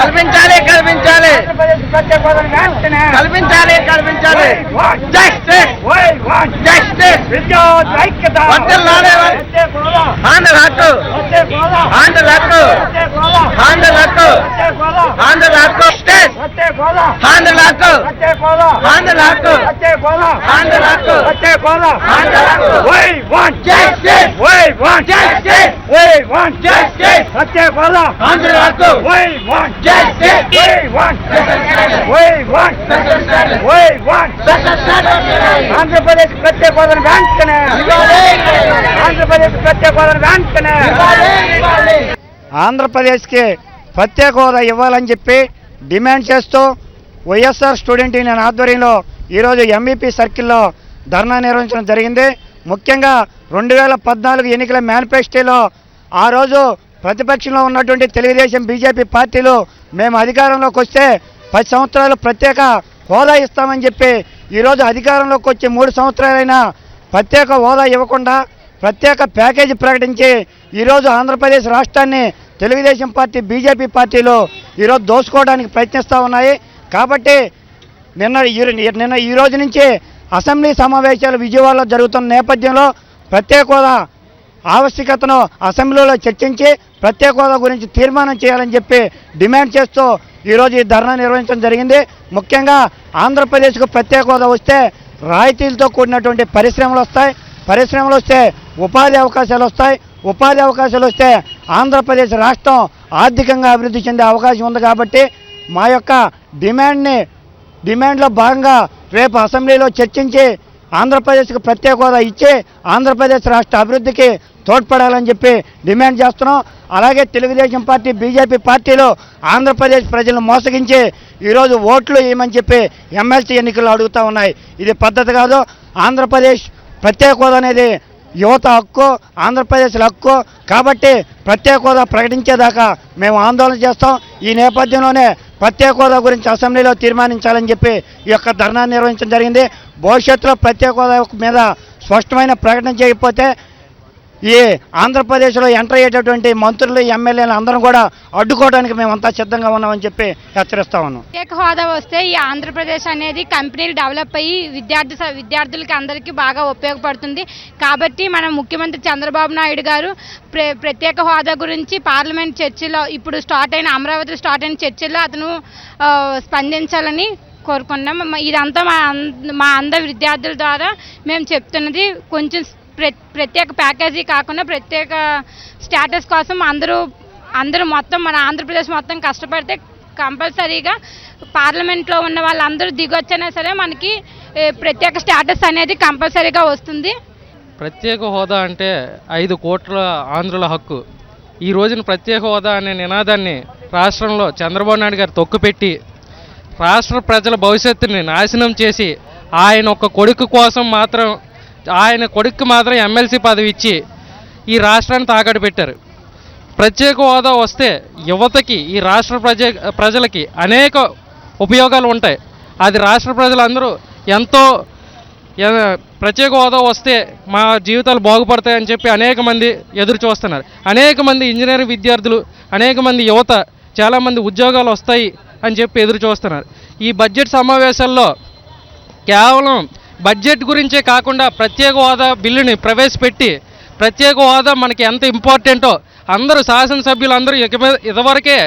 కల్పించాలి కల్పించాలి కల్పించాలి కల్పించాలి జస్టిస్ జస్టిస్ వర్ధిల్లాలి ఆంధ్ర హక్కు ఆంధ్ర హక్కు ఆంధ్ర హక్కు ఆంధ్ర హక్కు ఆంధ్ర హక్కు ఆంధ్ర హక్కు ఆంధ్ర హక్కు ఆంధ్ర హక్కు we want justice we want justice Satyapal Andhra హక్కు we want justice we want Andhra Pradesh ప్రత్యేక హోదాను వెంటనే ఆంధ్రప్రదేశ్ ప్రత్యేక హోదాను వెంటనే ఆంధ్రప్రదేశ్కి ప్రత్యేక హోదా ఇవ్వాలని చెప్పి డిమాండ్ చేస్తూ వైఎస్ఆర్ స్టూడెంట్ యూనియన్ ఆధ్వర్యంలో ఈరోజు ఎంఈపీ సర్కిల్లో ధర్నా నిర్వహించడం జరిగింది. ముఖ్యంగా 2014 ఎన్నికల మేనిఫెస్టోలో ఆ రోజు ప్రతిపక్షంలో ఉన్నటువంటి తెలుగుదేశం బీజేపీ పార్టీలు మేము అధికారంలోకి వస్తే 10 సంవత్సరాలు ప్రత్యేక హోదా ఇస్తామని చెప్పి ఈరోజు అధికారంలోకి వచ్చి 3 సంవత్సరాలైనా ప్రత్యేక హోదా ఇవ్వకుండా ప్రత్యేక ప్యాకేజీ ప్రకటించి ఈరోజు ఆంధ్రప్రదేశ్ రాష్ట్రాన్ని తెలుగుదేశం పార్టీ బీజేపీ పార్టీలు ఈరోజు దోచుకోవడానికి ప్రయత్నిస్తూ ఉన్నాయి. కాబట్టి నిన్న ఈ రోజు నుంచి అసెంబ్లీ సమావేశాలు విజయవాడలో జరుగుతున్న నేపథ్యంలో ప్రత్యేక హోదా ఆవశ్యకతను అసెంబ్లీలో చర్చించి ప్రత్యేక హోదా గురించి తీర్మానం చేయాలని చెప్పి డిమాండ్ చేస్తూ ఈరోజు ఈ ధర్నా నిర్వహించడం జరిగింది. ముఖ్యంగా ఆంధ్రప్రదేశ్కు ప్రత్యేక హోదా వస్తే రాయితీలతో కూడినటువంటి పరిశ్రమలు వస్తాయి, పరిశ్రమలు వస్తే ఉపాధి అవకాశాలు వస్తాయి, ఉపాధి అవకాశాలు వస్తే ఆంధ్రప్రదేశ్ రాష్ట్రం ఆర్థికంగా అభివృద్ధి చెందే అవకాశం ఉంది. కాబట్టి మా యొక్క డిమాండ్లో భాగంగా రేపు అసెంబ్లీలో చర్చించి ఆంధ్రప్రదేశ్కి ప్రత్యేక హోదా ఇచ్చి ఆంధ్రప్రదేశ్ రాష్ట్ర అభివృద్ధికి తోడ్పడాలని చెప్పి డిమాండ్ చేస్తున్నాం. అలాగే తెలుగుదేశం పార్టీ బీజేపీ పార్టీలు ఆంధ్రప్రదేశ్ ప్రజలను మోసగించి ఈరోజు ఓట్లు వేయమని చెప్పి ఎమ్మెల్సీ ఎన్నికల్లో అడుగుతూ ఉన్నాయి. ఇది పద్ధతి కాదు. ఆంధ్రప్రదేశ్ ప్రత్యేక హోదా అనేది యువత హక్కు, ఆంధ్రప్రదేశ్ హక్కు. కాబట్టి ప్రత్యేక హోదా ప్రకటించేదాకా మేము ఆందోళన చేస్తాం. ఈ నేపథ్యంలోనే ప్రత్యేక హోదా గురించి అసెంబ్లీలో తీర్మానించాలని చెప్పి ఈ యొక్క ధర్నా నిర్వహించడం జరిగింది. భవిష్యత్తులో ప్రత్యేక హోదా మీద స్పష్టమైన ప్రకటన చేయకపోతే ఈ ఆంధ్రప్రదేశ్లో ఎంటర్ అయ్యేటటువంటి మంత్రులు ఎమ్మెల్యేలు అందరం కూడా అడ్డుకోవడానికి మేమంతా సిద్ధంగా ఉన్నామని చెప్పి హెచ్చరిస్తా ఉన్నాం. ప్రత్యేక హోదా వస్తే ఈ ఆంధ్రప్రదేశ్ అనేది కంపెనీలు డెవలప్ అయ్యి విద్యార్థులకి అందరికీ బాగా ఉపయోగపడుతుంది. కాబట్టి మన ముఖ్యమంత్రి చంద్రబాబు నాయుడు గారు ప్రత్యేక హోదా గురించి పార్లమెంట్ చర్చలో ఇప్పుడు అమరావతిలో స్టార్ట్ అయిన చర్చల్లో అతను స్పందించాలని కోరుకున్నాం. ఇదంతా మా అందరి విద్యార్థుల ద్వారా మేము చెప్తున్నది. కొంచెం ప్రత్యేక ప్యాకేజీ కాకుండా ప్రత్యేక స్టేటస్ కోసం అందరూ మొత్తం మన ఆంధ్రప్రదేశ్ మొత్తం కష్టపడితే కంపల్సరీగా పార్లమెంట్లో ఉన్న వాళ్ళందరూ దిగొచ్చినా సరే మనకి ప్రత్యేక స్టేటస్ అనేది కంపల్సరీగా వస్తుంది. ప్రత్యేక హోదా అంటే 5 కోట్ల ఆంధ్రుల హక్కు. ఈ రోజున ప్రత్యేక హోదా అనే నినాదాన్ని రాష్ట్రంలో చంద్రబాబు నాయుడు గారు తొక్కుపెట్టి రాష్ట్ర ప్రజల భవిష్యత్తుని నాశనం చేసి ఆయన ఒక కొడుకు కోసం మాత్రం ఆయన కొడుకు మాత్రం ఎమ్మెల్సీ పదవి ఇచ్చి ఈ రాష్ట్రాన్ని తాకట్టు పెట్టారు. ప్రత్యేక హోదా వస్తే యువతకి ఈ రాష్ట్ర ప్రజలకి అనేక ఉపయోగాలు ఉంటాయి. అది రాష్ట్ర ప్రజలందరూ ఎంతో ప్రత్యేక హోదా వస్తే మా జీవితాలు బాగుపడతాయని చెప్పి అనేక మంది ఎదురు చూస్తున్నారు. అనేక మంది ఇంజనీరింగ్ విద్యార్థులు, అనేక మంది యువత, చాలామంది ఉద్యోగాలు వస్తాయి అని చెప్పి ఎదురు చూస్తున్నారు. ఈ బడ్జెట్ సమావేశాల్లో కేవలం బడ్జెట్ గురించే కాకుండా ప్రత్యేక హోదా బిల్లుని ప్రవేశపెట్టి ప్రత్యేక హోదా మనకి ఎంత ఇంపార్టెంటో అందరూ శాసనసభ్యులందరూ ఇదివరకే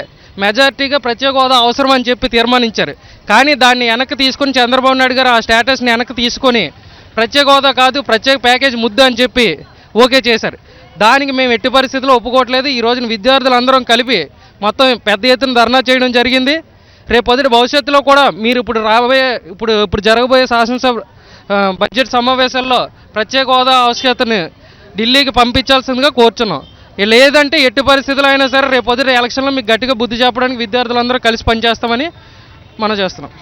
మెజార్టీగా ప్రత్యేక హోదా అవసరం అని చెప్పి తీర్మానించారు. కానీ దాన్ని వెనక్కి తీసుకొని చంద్రబాబు నాయుడు గారు ఆ స్టేటస్ని వెనక్కి తీసుకొని ప్రత్యేక హోదా కాదు ప్రత్యేక ప్యాకేజ్ ముద్దు అని చెప్పి ఓకే చేశారు. దానికి మేము ఎట్టి పరిస్థితుల్లో ఒప్పుకోవట్లేదు. ఈ రోజున విద్యార్థులందరం కలిపి మొత్తం పెద్ద ఎత్తున ధర్నా చేయడం జరిగింది. రేపొద్దు భవిష్యత్తులో కూడా మీరు ఇప్పుడు జరగబోయే శాసనసభ బడ్జెట్ సమావేశాల్లో ప్రత్యేక హోదా ఆవశ్యకతని ఢిల్లీకి పంపించాల్సిందిగా కోరుచున్నాం. లేదంటే ఎట్టి పరిస్థితుల్లో అయినా సరే రేపు పొద్దున ఎలక్షన్లో మీకు గట్టిగా బుద్ధి చెప్పడానికి విద్యార్థులందరూ కలిసి పనిచేస్తామని మనం చేస్తున్నాం.